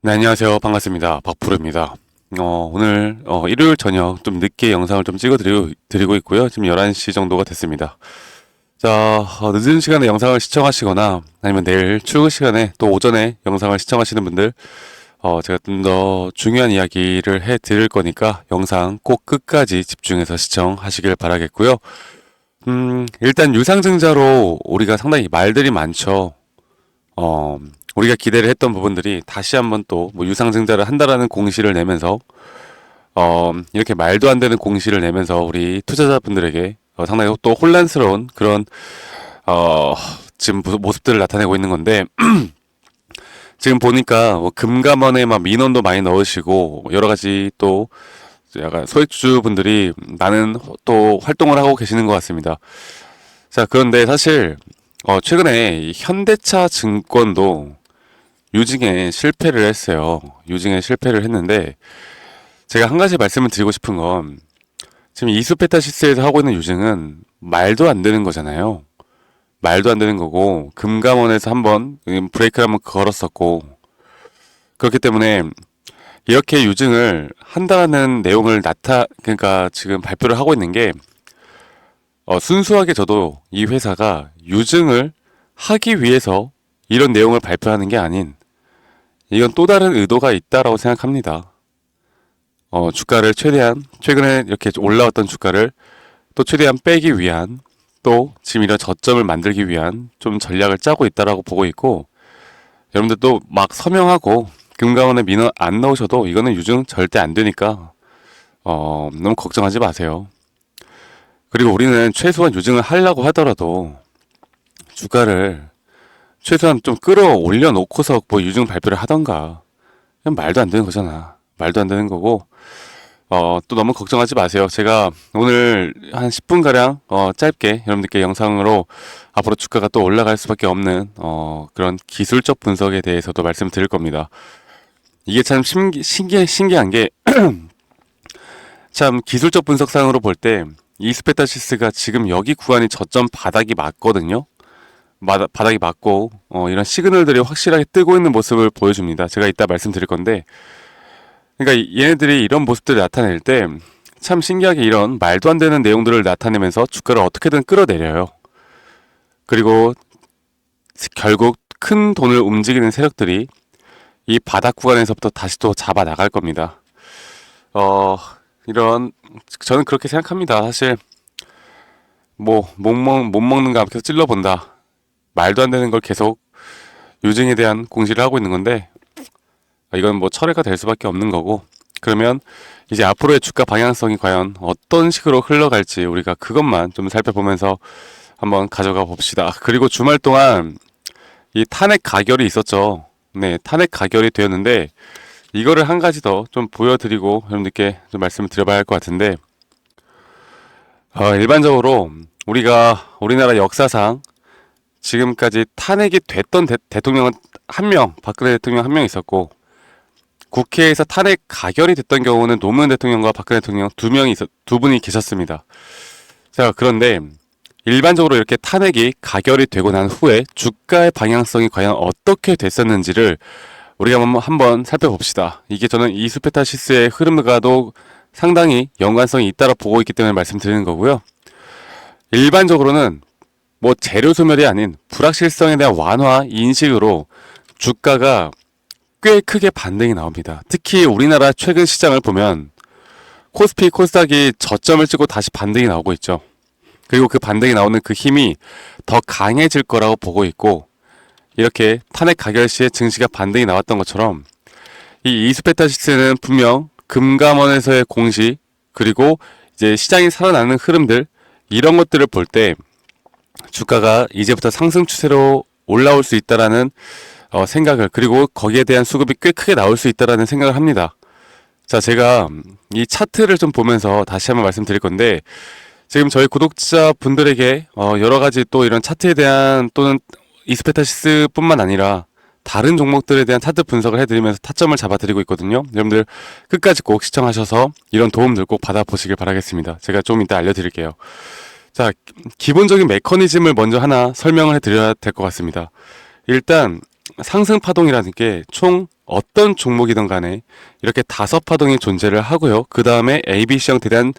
네, 안녕하세요. 반갑습니다. 박프로입니다. 오늘 일요일 저녁 좀 늦게 영상을 좀 드리고 있고요. 지금 11시 정도가 됐습니다. 자, 늦은 시간에 영상을 시청하시거나 아니면 내일 출근 시간에 또 오전에 영상을 시청하시는 분들, 제가 좀 더 중요한 이야기를 해 드릴 거니까 영상 꼭 끝까지 집중해서 시청하시길 바라겠고요. 일단 유상증자로 우리가 상당히 말들이 많죠. 어, 우리가 기대를 했던 부분들이 다시 한번 또 뭐 유상증자를 한다라는 공시를 내면서 이렇게 말도 안 되는 공시를 내면서 우리 투자자분들에게 상당히 또 혼란스러운 그런 어, 지금 모습들을 나타내고 있는 건데 지금 보니까 뭐 금감원에 막 민원도 많이 넣으시고 여러 가지 또 약간 소액주주분들이 많은 또 활동을 하고 계시는 것 같습니다. 자, 그런데 사실 최근에 이 현대차 증권도 유증에 실패를 했어요. 유증에 실패를 했는데 제가 한 가지 말씀을 드리고 싶은 건 지금 이수페타시스에서 하고 있는 유증은 말도 안 되는 거잖아요. 말도 안 되는 거고 금감원에서 한번 브레이크를 한번 걸었었고 그렇기 때문에 이렇게 유증을 한다는 내용을 그러니까 지금 발표를 하고 있는 게 순수하게 저도 이 회사가 유증을 하기 위해서 이런 내용을 발표하는 게 아닌 이건 또 다른 의도가 있다라고 생각합니다. 주가를 최대한 최근에 이렇게 올라왔던 주가를 또 최대한 빼기 위한 또 지금 이런 저점을 만들기 위한 좀 전략을 짜고 있다라고 보고 있고 여러분들도 막 서명하고 금감원에 민원 안 넣으셔도 이거는 유증 절대 안 되니까 너무 걱정하지 마세요. 그리고 우리는 최소한 유증을 하려고 하더라도 주가를 최소한 좀 끌어올려 놓고서 뭐 유증 발표를 하던가 그냥 말도 안 되는 거잖아. 말도 안 되는 거고 또 너무 걱정하지 마세요. 제가 오늘 한 10분가량 짧게 여러분들께 영상으로 앞으로 주가가 또 올라갈 수밖에 없는 그런 기술적 분석에 대해서도 말씀드릴 겁니다. 이게 참 신기한 게 참 기술적 분석상으로 볼 때 이스페타시스가 지금 여기 구간이 저점 바닥이 맞거든요. 바닥이 맞고 이런 시그널들이 확실하게 뜨고 있는 모습을 보여줍니다. 제가 이따 말씀드릴 건데 그러니까 얘네들이 이런 모습들을 나타낼 때 참 신기하게 이런 말도 안 되는 내용들을 나타내면서 주가를 어떻게든 끌어내려요. 그리고 결국 큰 돈을 움직이는 세력들이 이 바닥 구간에서부터 다시 또 잡아 나갈 겁니다. 어, 이런 저는 그렇게 생각합니다. 사실 뭐 못 먹는 거 앞에서 찔러본다. 말도 안 되는 걸 계속 유증에 대한 공시를 하고 있는 건데 이건 뭐 철회가 될 수밖에 없는 거고 그러면 이제 앞으로의 주가 방향성이 과연 어떤 식으로 흘러갈지 우리가 그것만 좀 살펴보면서 한번 가져가 봅시다. 그리고 주말 동안 이 탄핵 가결이 있었죠. 네, 탄핵 가결이 되었는데 이거를 한 가지 더 좀 보여드리고 여러분들께 좀 말씀을 드려봐야 할 것 같은데 일반적으로 우리나라 역사상 지금까지 탄핵이 됐던 대통령은 한 명, 박근혜 대통령 한 명 있었고 국회에서 탄핵 가결이 됐던 경우는 노무현 대통령과 박근혜 대통령 두 분이 계셨습니다. 자, 그런데 일반적으로 이렇게 탄핵이 가결이 되고 난 후에 주가의 방향성이 과연 어떻게 됐었는지를 우리가 한번 살펴봅시다. 이게 저는 이수페타시스의 흐름과도 상당히 연관성이 있다고 보고 있기 때문에 말씀드리는 거고요. 일반적으로는 뭐 재료 소멸이 아닌 불확실성에 대한 완화 인식으로 주가가 꽤 크게 반등이 나옵니다. 특히 우리나라 최근 시장을 보면 코스피, 코스닥이 저점을 찍고 다시 반등이 나오고 있죠. 그리고 그 반등이 나오는 그 힘이 더 강해질 거라고 보고 있고 이렇게 탄핵 가결 시에 증시가 반등이 나왔던 것처럼 이 이수페타시스는 분명 금감원에서의 공시 그리고 이제 시장이 살아나는 흐름들 이런 것들을 볼 때 주가가 이제부터 상승 추세로 올라올 수 있다라는 생각을 그리고 거기에 대한 수급이 꽤 크게 나올 수 있다라는 생각을 합니다. 자, 제가 이 차트를 좀 보면서 다시 한번 말씀드릴 건데 지금 저희 구독자 분들에게 여러 가지 또 이런 차트에 대한 또는 이스페타시스뿐만 아니라 다른 종목들에 대한 차트 분석을 해드리면서 타점을 잡아드리고 있거든요. 여러분들 끝까지 꼭 시청하셔서 이런 도움들 꼭 받아보시길 바라겠습니다. 제가 좀 이따 알려드릴게요. 자, 기본적인 메커니즘을 먼저 하나 설명을 해드려야 될 것 같습니다. 일단 상승 파동이라는 게 총 어떤 종목이든 간에 이렇게 다섯 파동이 존재를 하고요. 그 다음에 ABC 형태에 대한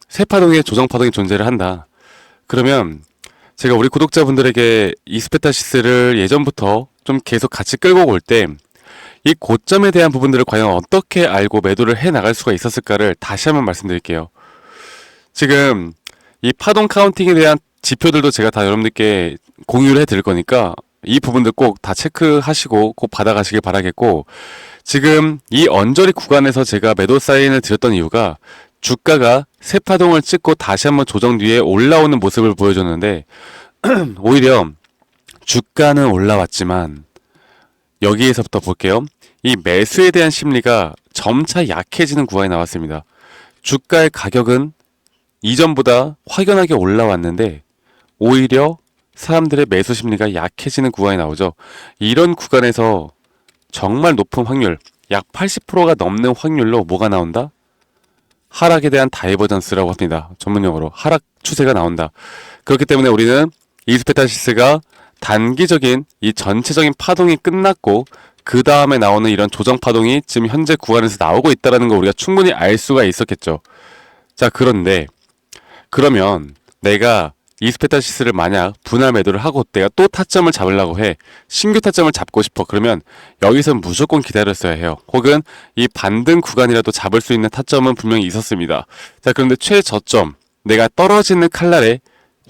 세 파동의 조정 파동이 존재를 한다. 그러면 제가 우리 구독자분들에게 이스페타시스를 예전부터 좀 계속 같이 끌고 올 때 이 고점에 대한 부분들을 과연 어떻게 알고 매도를 해 나갈 수가 있었을까를 다시 한번 말씀드릴게요. 지금 이 파동 카운팅에 대한 지표들도 제가 다 여러분들께 공유를 해 드릴 거니까 이 부분들 꼭 다 체크하시고 꼭 받아가시길 바라겠고, 지금 이 언저리 구간에서 제가 매도 사인을 드렸던 이유가 주가가 새 파동을 찍고 다시 한번 조정 뒤에 올라오는 모습을 보여줬는데 오히려 주가는 올라왔지만 여기에서부터 볼게요. 이 매수에 대한 심리가 점차 약해지는 구간이 나왔습니다. 주가의 가격은 이전보다 확연하게 올라왔는데 오히려 사람들의 매수 심리가 약해지는 구간이 나오죠. 이런 구간에서 정말 높은 확률, 약 80%가 넘는 확률로 뭐가 나온다? 하락에 대한 다이버전스라고 합니다. 전문용어로 하락 추세가 나온다. 그렇기 때문에 우리는 이스페타시스가 단기적인 이 전체적인 파동이 끝났고 그 다음에 나오는 이런 조정 파동이 지금 현재 구간에서 나오고 있다는 거 우리가 충분히 알 수가 있었겠죠. 자, 그런데 그러면 내가 이스페타시스를 만약 분할 매도를 하고 내가 또 타점을 잡으려고 해, 신규 타점을 잡고 싶어. 그러면 여기서 무조건 기다렸어야 해요. 혹은 이 반등 구간이라도 잡을 수 있는 타점은 분명히 있었습니다. 자, 그런데 최저점, 내가 떨어지는 칼날에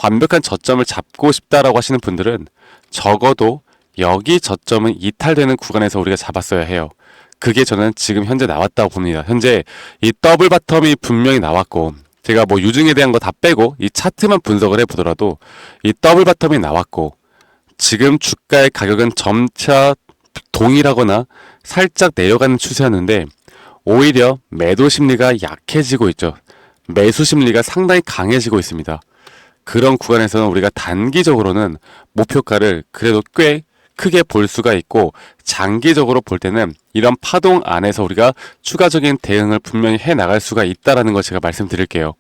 완벽한 저점을 잡고 싶다라고 하시는 분들은 적어도 여기 저점은 이탈되는 구간에서 우리가 잡았어야 해요. 그게 저는 지금 현재 나왔다고 봅니다. 현재 이 더블 바텀이 분명히 나왔고, 제가 뭐 유증에 대한 거 다 빼고 이 차트만 분석을 해보더라도 이 더블 바텀이 나왔고, 지금 주가의 가격은 점차 동일하거나 살짝 내려가는 추세였는데 오히려 매도 심리가 약해지고 있죠. 매수 심리가 상당히 강해지고 있습니다. 그런 구간에서는 우리가 단기적으로는 목표가를 그래도 꽤 크게 볼 수가 있고, 장기적으로 볼 때는 이런 파동 안에서 우리가 추가적인 대응을 분명히 해 나갈 수가 있다라는 걸 제가 말씀드릴게요.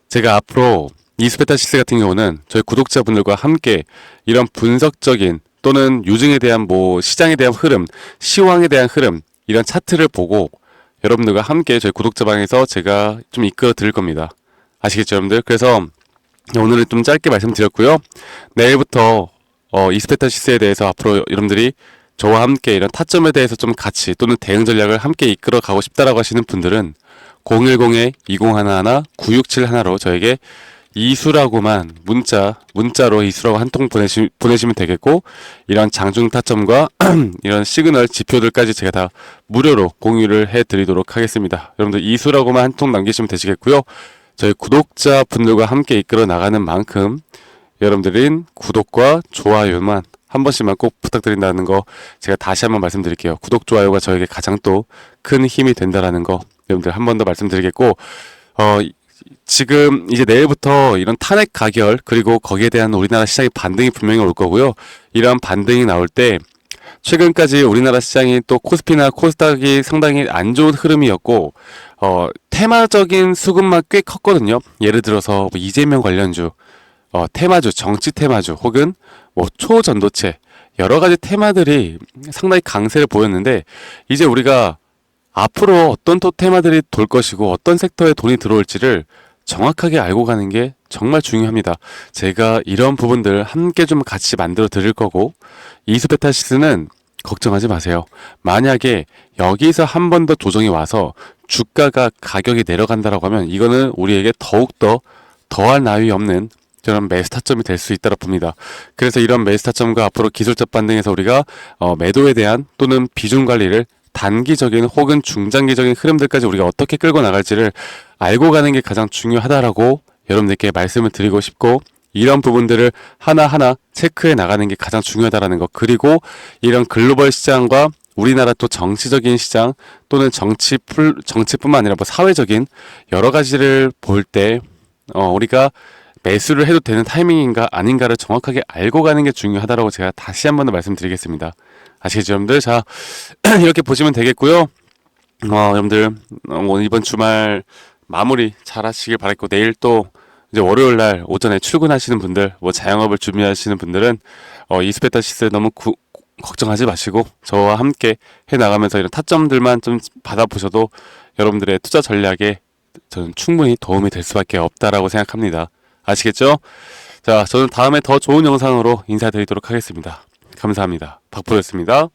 제가 앞으로 이스페타시스 같은 경우는 저희 구독자분들과 함께 이런 분석적인 또는 유증에 대한 뭐 시장에 대한 흐름, 시황에 대한 흐름, 이런 차트를 보고 여러분들과 함께 저희 구독자방에서 제가 좀 이끌어 드릴 겁니다. 아시겠죠, 여러분들? 그래서 오늘은 좀 짧게 말씀드렸고요. 내일부터 이스페타시스에 대해서 앞으로 여러분들이 저와 함께 이런 타점에 대해서 좀 같이 또는 대응 전략을 함께 이끌어 가고 싶다라고 하시는 분들은 010-2011-9671로 저에게 이수라고만 문자로 이수라고 한 통 보내시면 되겠고, 이런 장중 타점과 이런 시그널 지표들까지 제가 다 무료로 공유를 해드리도록 하겠습니다. 여러분들 이수라고만 한 통 남기시면 되시겠고요. 저희 구독자분들과 함께 이끌어 나가는 만큼 여러분들인 구독과 좋아요만 한 번씩만 꼭 부탁드린다는 거 제가 다시 한번 말씀드릴게요. 구독, 좋아요가 저에게 가장 또 큰 힘이 된다라는 거 여러분들 한 번 더 말씀드리겠고, 지금 이제 내일부터 이런 탄핵 가결 그리고 거기에 대한 우리나라 시장의 반등이 분명히 올 거고요. 이런 반등이 나올 때 최근까지 우리나라 시장이 또 코스피나 코스닥이 상당히 안 좋은 흐름이었고, 테마적인 수급만 꽤 컸거든요. 예를 들어서 뭐 이재명 관련주, 테마주, 정치 테마주, 혹은 뭐 초전도체, 여러 가지 테마들이 상당히 강세를 보였는데, 이제 우리가 앞으로 어떤 또 테마들이 돌 것이고 어떤 섹터에 돈이 들어올지를 정확하게 알고 가는 게 정말 중요합니다. 제가 이런 부분들 함께 좀 같이 만들어 드릴 거고, 이스페타시스는 걱정하지 마세요. 만약에 여기서 한 번 더 조정이 와서 주가가 가격이 내려간다라고 하면 이거는 우리에게 더욱더 더할 나위 없는 저런 매수 타점이 될 수 있다고 봅니다. 그래서 이런 매수 타점과 앞으로 기술적 반등에서 우리가 매도에 대한 또는 비중 관리를 단기적인 혹은 중장기적인 흐름들까지 우리가 어떻게 끌고 나갈지를 알고 가는 게 가장 중요하다라고 여러분들께 말씀을 드리고 싶고, 이런 부분들을 하나하나 체크해 나가는 게 가장 중요하다라는 것, 그리고 이런 글로벌 시장과 우리나라 또 정치적인 시장 또는 정치뿐만 아니라 뭐 사회적인 여러 가지를 볼 때 우리가 매수를 해도 되는 타이밍인가 아닌가를 정확하게 알고 가는 게 중요하다라고 제가 다시 한 번 더 말씀드리겠습니다. 아시겠죠, 여러분들? 자, 이렇게 보시면 되겠고요. 여러분들 오늘 이번 주말 마무리 잘 하시길 바랄고, 내일 또 이제 월요일 날 오전에 출근하시는 분들, 뭐 자영업을 준비하시는 분들은 이스페타시스 너무 걱정하지 마시고 저와 함께 해나가면서 이런 타점들만 좀 받아보셔도 여러분들의 투자 전략에 저는 충분히 도움이 될 수밖에 없다라고 생각합니다. 아시겠죠? 자, 저는 다음에 더 좋은 영상으로 인사드리도록 하겠습니다. 감사합니다. 박프로였습니다.